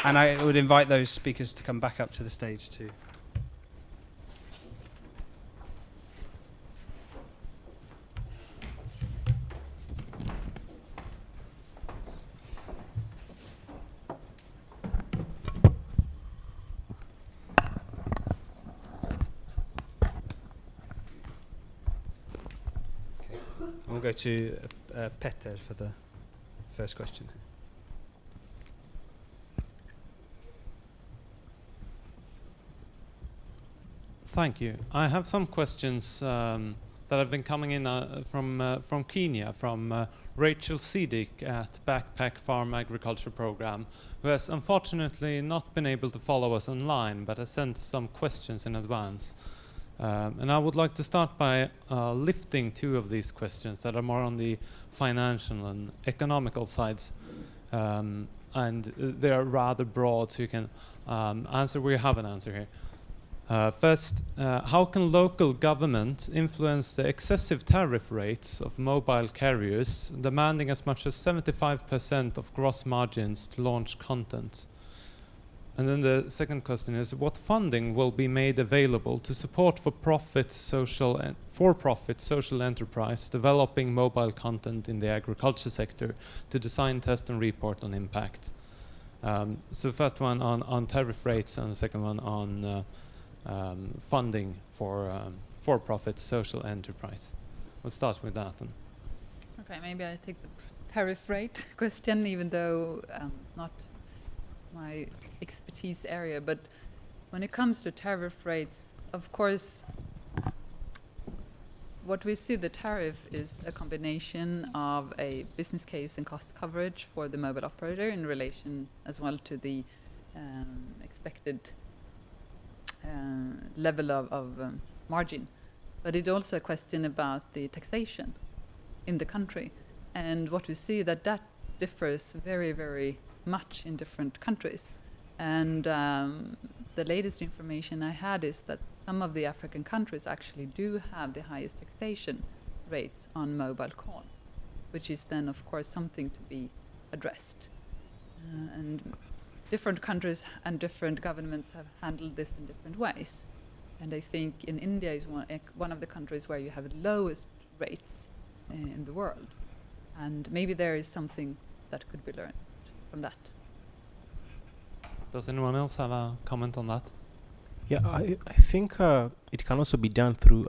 And I would invite those speakers to come back up to the stage too. We'll go to Petter for the first question. Thank you. I have some questions that have been coming in from Kenya, from Rachel Sidik at Backpack Farm Agriculture Program, who has unfortunately not been able to follow us online, but has sent some questions in advance. And I would like to start by lifting two of these questions that are more on the financial and economical sides. And they are rather broad, so you can answer where you have an answer here. First, how can local government influence the excessive tariff rates of mobile carriers, demanding as much as 75% of gross margins to launch content? And then the second question is, what funding will be made available to support for-profit social enterprise developing mobile content in the agriculture sector to design, test, and report on impact? So the first one on tariff rates, and the second one on funding for-profit social enterprise. We'll start with that. Okay, maybe I take the tariff rate question, even though not my expertise area. But when it comes to tariff rates, of course, what we see the tariff is a combination of a business case and cost coverage for the mobile operator in relation as well to the expected level of margin. But it's also a question about the taxation in the country. And what we see that differs very, very much in different countries. And the latest information I had is that some of the African countries actually do have the highest taxation rates on mobile calls, which is then, of course, something to be addressed. And different countries and different governments have handled this in different ways. And I think in India is one of the countries where you have the lowest rates in the world. And maybe there is something that could be learned from that. Does anyone else have a comment on that? Yeah, I think it can also be done through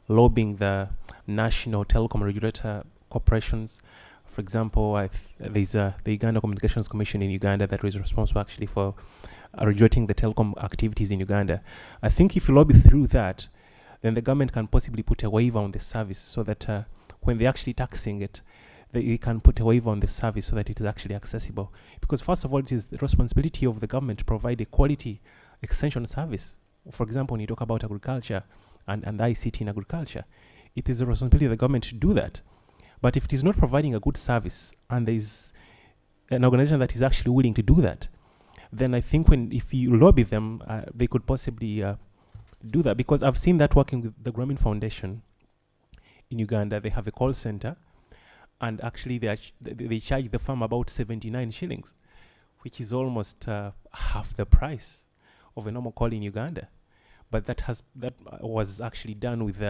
lobbying the national telecom regulator corporations. For example, there's the Uganda Communications Commission in Uganda that is responsible actually for regulating the telecom activities in Uganda. I think if you lobby through that, then the government can possibly put a waiver on the service so that when they're actually taxing it, they can put a waiver on the service so that it is actually accessible. Because first of all, it is the responsibility of the government to provide a quality extension service. For example, when you talk about agriculture and ICT in agriculture, it is the responsibility of the government to do that. But if it is not providing a good service and there is an organization that is actually willing to do that, then I think if you lobby them, they could possibly do that. Because I've seen that working with the Grameen Foundation in Uganda. They have a call center, and actually they charge the farm about 79 shillings, which is almost half the price of a normal call in Uganda. But that was actually done with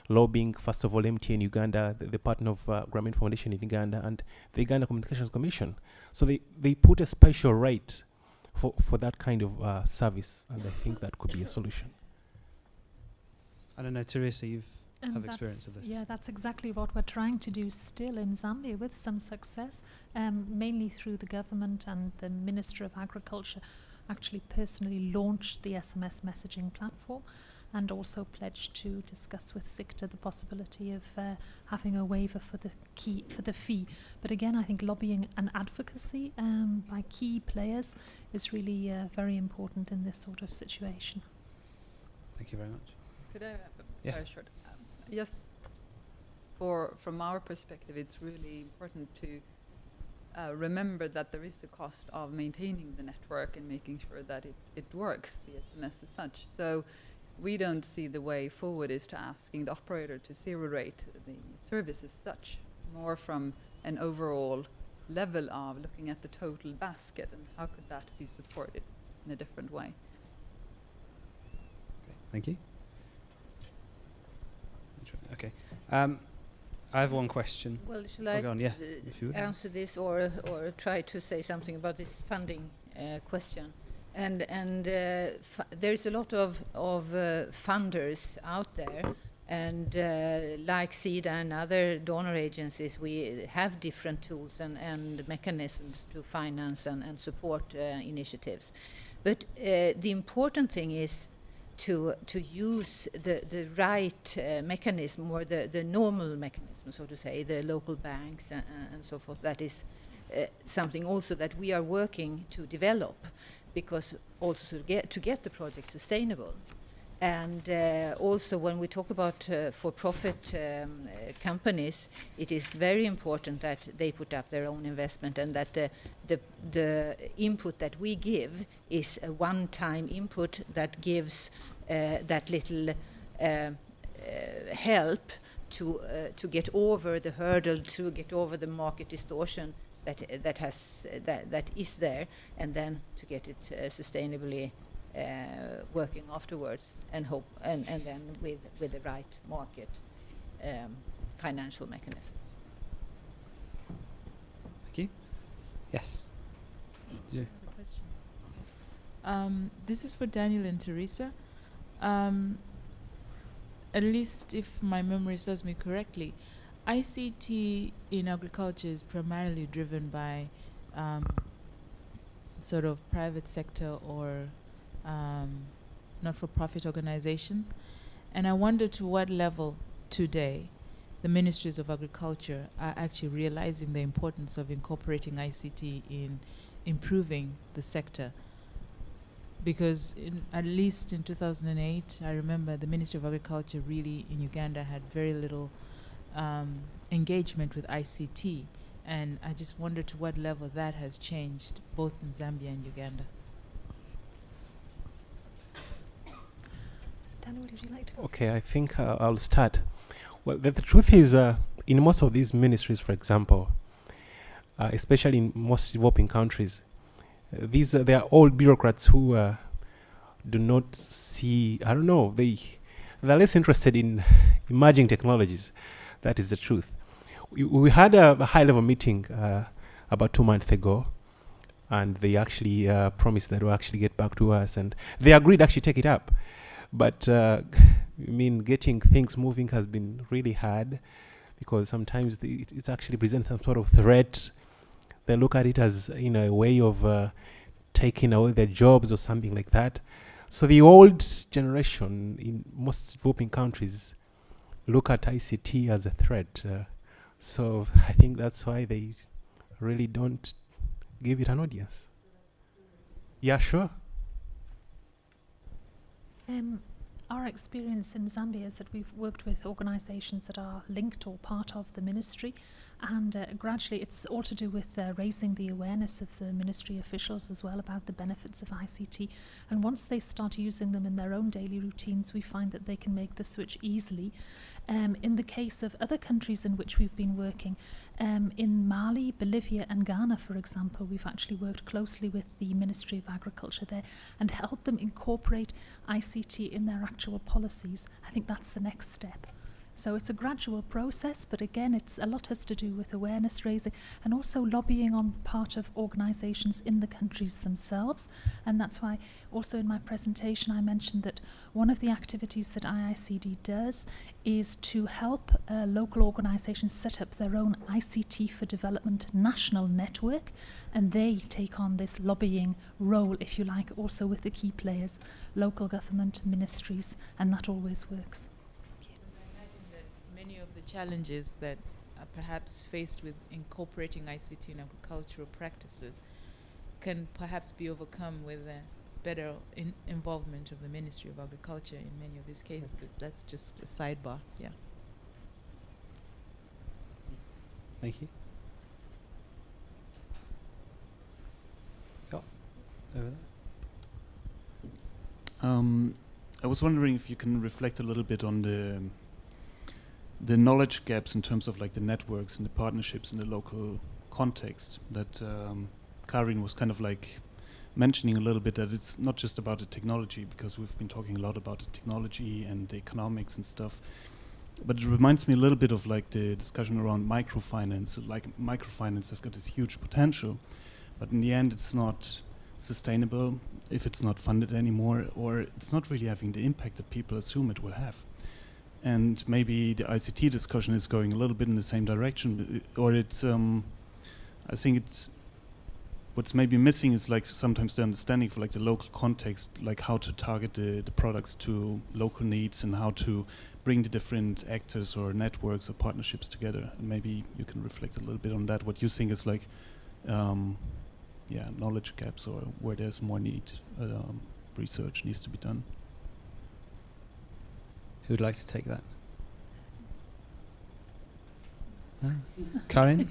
lobbying, first of all, MTN Uganda, the partner of Grameen Foundation in Uganda, and the Uganda Communications Commission. So they put a special rate for that kind of service, and I think that could be a solution. I don't know, Teresa, you've have experience of this. Yeah, that's exactly what we're trying to do still in Zambia with some success, mainly through the government, and the Minister of Agriculture actually personally launched the SMS messaging platform, and also pledged to discuss with SICTA the possibility of having a waiver for the fee. But again, I think lobbying and advocacy by key players is really very important in this sort of situation. Thank you very much. Could I have a very short? Yes, from our perspective, it's really important to remember that there is a cost of maintaining the network and making sure that it works, the SMS as such. So we don't see the way forward is to asking the operator to zero rate the service as such, more from an overall level of looking at the total basket, and how could that be supported in a different way? Thank you. Okay. I have one question. Well, shall Oh, I go on, yeah, if you would. answer this or try to say something about this funding question? And there's a lot of funders out there, and like SIDA and other donor agencies, we have different tools and mechanisms to finance and support initiatives. But the important thing is to use the right mechanism, or the normal mechanism, so to say, the local banks and so forth. That is something also that we are working to develop, because also to get the project sustainable. And also when we talk about for-profit companies, it is very important that they put up their own investment, and that the input that we give is a one-time input that gives that little help to get over the hurdle, to get over the market distortion that is there, and then to get it sustainably working afterwards, and then with the right market financial mechanisms. Thank you. Yes. Yeah. Question. This is for Daniel and Teresa. At least if my memory serves me correctly, ICT in agriculture is primarily driven by sort of private sector or not-for-profit organizations. And I wonder to what level today the ministries of agriculture are actually realizing the importance of incorporating ICT in improving the sector. Because at least in 2008, I remember the Ministry of Agriculture really in Uganda had very little engagement with ICT. And I just wonder to what level that has changed, both in Zambia and Uganda. Daniel, would you like to go? Okay, I think I'll start. Well, the truth is, in most of these ministries, for example, especially in most developing countries, they are all bureaucrats who do not see, I don't know, they're less interested in emerging technologies. That is the truth. We had a high-level meeting about 2 months ago, and they actually promised that they'll actually get back to us, and they agreed to actually take it up. But I mean, getting things moving has been really hard, because sometimes it actually presents some sort of threat. They look at it as, you know, a way of taking away their jobs or something like that. So the old generation in most developing countries look at ICT as a threat. So I think that's why they really don't give it an audience. Yeah, sure. Our experience in Zambia is that we've worked with organisations that are linked or part of the ministry, and gradually it's all to do with raising the awareness of the ministry officials as well about the benefits of ICT. And once they start using them in their own daily routines, we find that they can make the switch easily. In the case of other countries in which we've been working, in Mali, Bolivia and Ghana, for example, we've actually worked closely with the Ministry of Agriculture there and helped them incorporate ICT in their actual policies. I think that's the next step. So it's a gradual process, but again, a lot has to do with awareness raising and also lobbying on part of organisations in the countries themselves. And that's why also in my presentation I mentioned that one of the activities that IICD does is to help local organisations set up their own ICT for Development national network, and they take on this lobbying role, if you like, also with the key players, local government, ministries, and that always works. Many of the challenges that are perhaps faced with incorporating ICT in agricultural practices can perhaps be overcome with a better involvement of the Ministry of Agriculture in many of these cases, but that's just a sidebar. Yeah. Thank you. Oh, over there. I was wondering if you can reflect a little bit on the knowledge gaps in terms of like the networks and the partnerships in the local context that Karin was kind of like mentioning a little bit, that it's not just about the technology, because we've been talking a lot about the technology and the economics and stuff, but it reminds me a little bit of like the discussion around microfinance. Like microfinance has got this huge potential, but in the end it's not sustainable if it's not funded anymore, or it's not really having the impact that people assume it will have. And maybe the ICT discussion is going a little bit in the same direction, or it's I think it's what's maybe missing is like sometimes the understanding for like the local context, like how to target the products to local needs and how to bring the different actors or networks or partnerships together. And maybe you can reflect a little bit on that, what you think is like knowledge gaps, or where there's more need, research needs to be done. Who'd like to take that? Karin?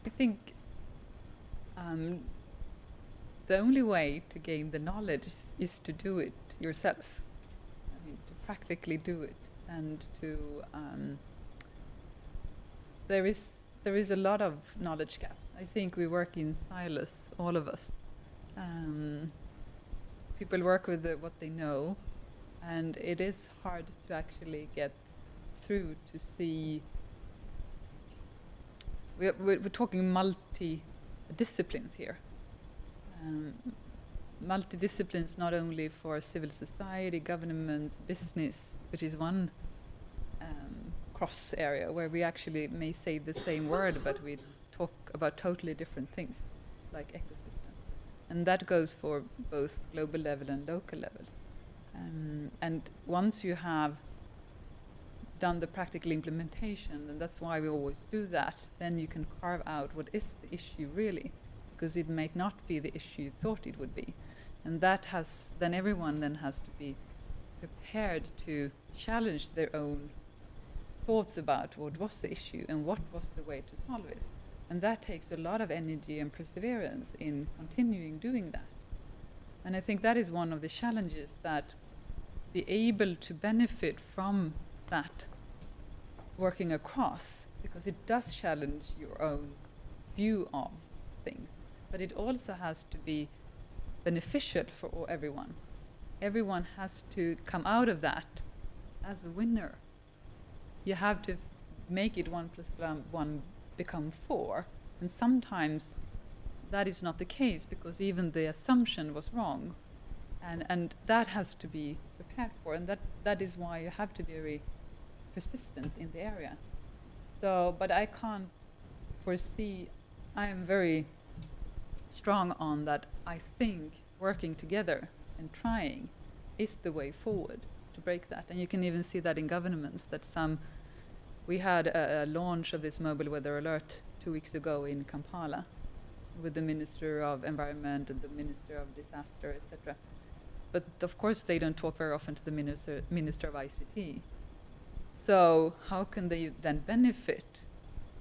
I think the only way to gain the knowledge is to do it yourself. I mean, to practically do it, and to there is a lot of knowledge gaps. I think we work in silos, all of us. People work with what they know, and it is hard to actually get through to see. We're talking multi-disciplines here. Multi-disciplines not only for civil society, governments, business, which is one cross area where we actually may say the same word, but we talk about totally different things, like ecosystem. And that goes for both global level and local level. And once you have done the practical implementation, and that's why we always do that, then you can carve out what is the issue really, because it might not be the issue you thought it would be. And that has, then everyone then has to be prepared to challenge their own thoughts about what was the issue and what was the way to solve it. And that takes a lot of energy and perseverance in continuing doing that. And I think that is one of the challenges, that be able to benefit from that working across, because it does challenge your own view of things, but it also has to be beneficial for everyone. Everyone has to come out of that as a winner. You have to make it 1 + 1 become 4, and sometimes that is not the case, because even the assumption was wrong, and that has to be prepared for, and that is why you have to be very persistent in the area. So, but I can't foresee, I am very strong on that. I think working together and trying is the way forward to break that. And you can even see that in governments, that we had a launch of this mobile weather alert 2 weeks ago in Kampala with the Minister of Environment and the Minister of Disaster, etc. But of course they don't talk very often to the Minister of ICT. So how can they then benefit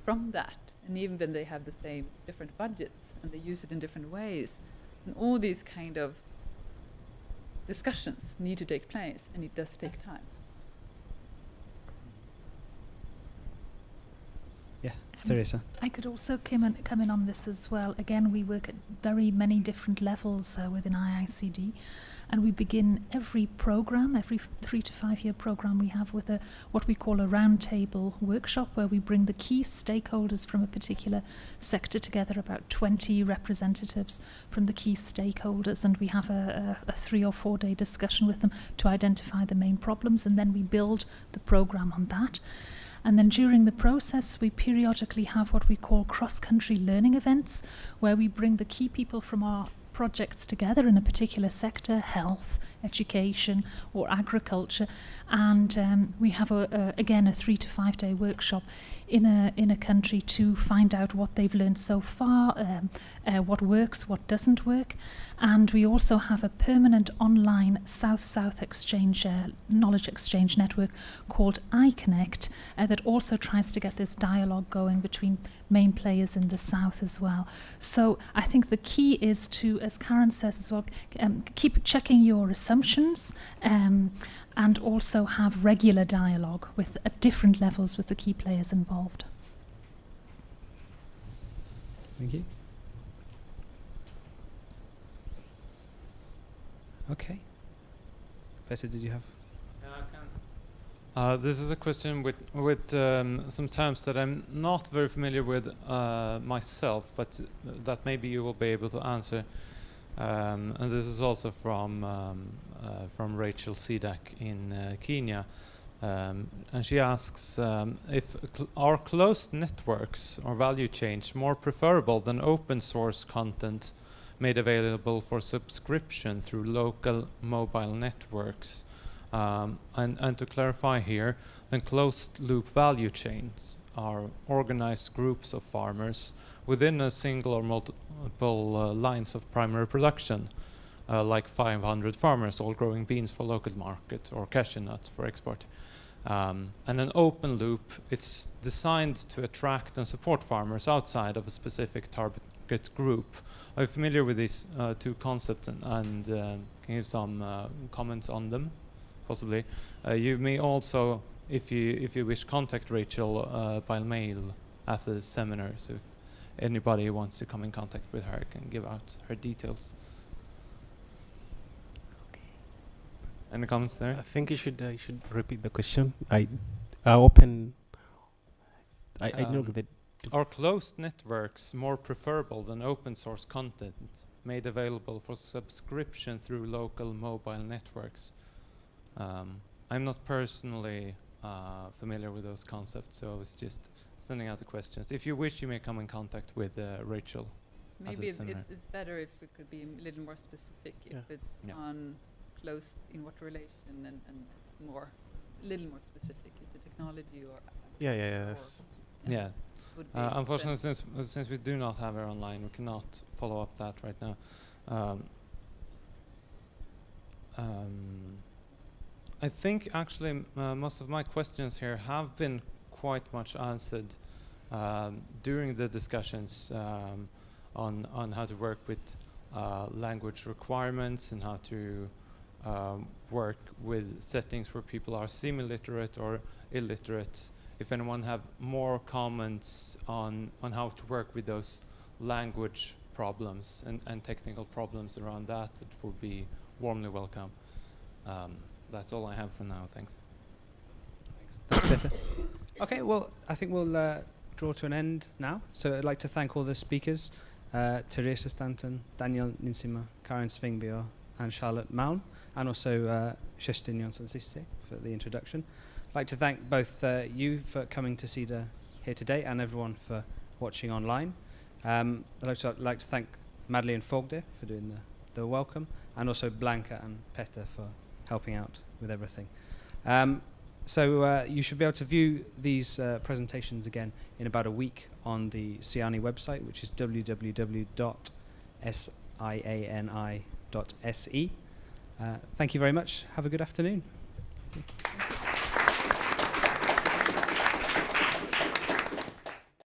from that? And even when they have the same different budgets and they use it in different ways, and all these kind of discussions need to take place, and it does take time. Yeah, Teresa. I could also come in on this as well. Again, we work at very many different levels within IICD, and we begin every program, every 3 to 5 year program we have with what we call a roundtable workshop, where we bring the key stakeholders from a particular sector together, about 20 representatives from the key stakeholders, and we have a 3 or 4 day discussion with them to identify the main problems, and then we build the program on that. And then during the process, we periodically have what we call cross-country learning events, where we bring the key people from our projects together in a particular sector, health, education, or agriculture, and we have again a 3 to 5 day workshop in a country to find out what they've learned so far, what works, what doesn't work. And we also have a permanent online South-South exchange, knowledge exchange network called iConnect, that also tries to get this dialogue going between main players in the South as well. So I think the key is to, as Karen says as well, keep checking your assumptions, and also have regular dialogue with at different levels with the key players involved. Thank you. Okay. Peter, did you have? This is a question with some terms that I'm not very familiar with myself, but that maybe you will be able to answer. And this is also from Rachel Sidak in Kenya. And she asks if are closed networks or value chains more preferable than open source content made available for subscription through local mobile networks? And to clarify here, then closed loop value chains are organized groups of farmers within a single or multiple lines of primary production, like 500 farmers all growing beans for local market or cashew nuts for export. And an open loop, it's designed to attract and support farmers outside of a specific target group. Are you familiar with these two concepts, and can you give some comments on them, possibly? You may also, if you wish, contact Rachel by mail after the seminar, so if anybody who wants to come in contact with her can give out her details. Any comments there? I think you should repeat the question. I know that. Are closed networks more preferable than open source content made available for subscription through local mobile networks? I'm not personally familiar with those concepts, so I was just sending out the questions. If you wish, you may come in contact with Rachel. Maybe it's better if it could be a little more specific, if it's on closed in what relation, and more, a little more specific. Is it technology or? Yes. Yeah. Unfortunately, since we do not have her online, we cannot follow up that right now. I think actually most of my questions here have been quite much answered during the discussions on how to work with language requirements and how to work with settings where people are semi-literate or illiterate. If anyone have more comments on how to work with those language problems and technical problems around that, it would be warmly welcome. That's all I have for now. Thanks. Thanks, Peter. Okay, well, I think we'll draw to an end now. So I'd like to thank all the speakers, Teresa Stanton, Daniel Ninsima, Karin Svingbier, and Charlotte Malm, and also Kerstin Jonsson-Sisse for the introduction. I'd like to thank both you for coming to CEDA here today and everyone for watching online. I'd also like to thank Madeleine Fogde for doing the welcome, and also Blanca and Petter for helping out with everything. So you should be able to view these presentations again in about a week on the SIANI website, which is www.siani.se. Thank you very much. Have a good afternoon.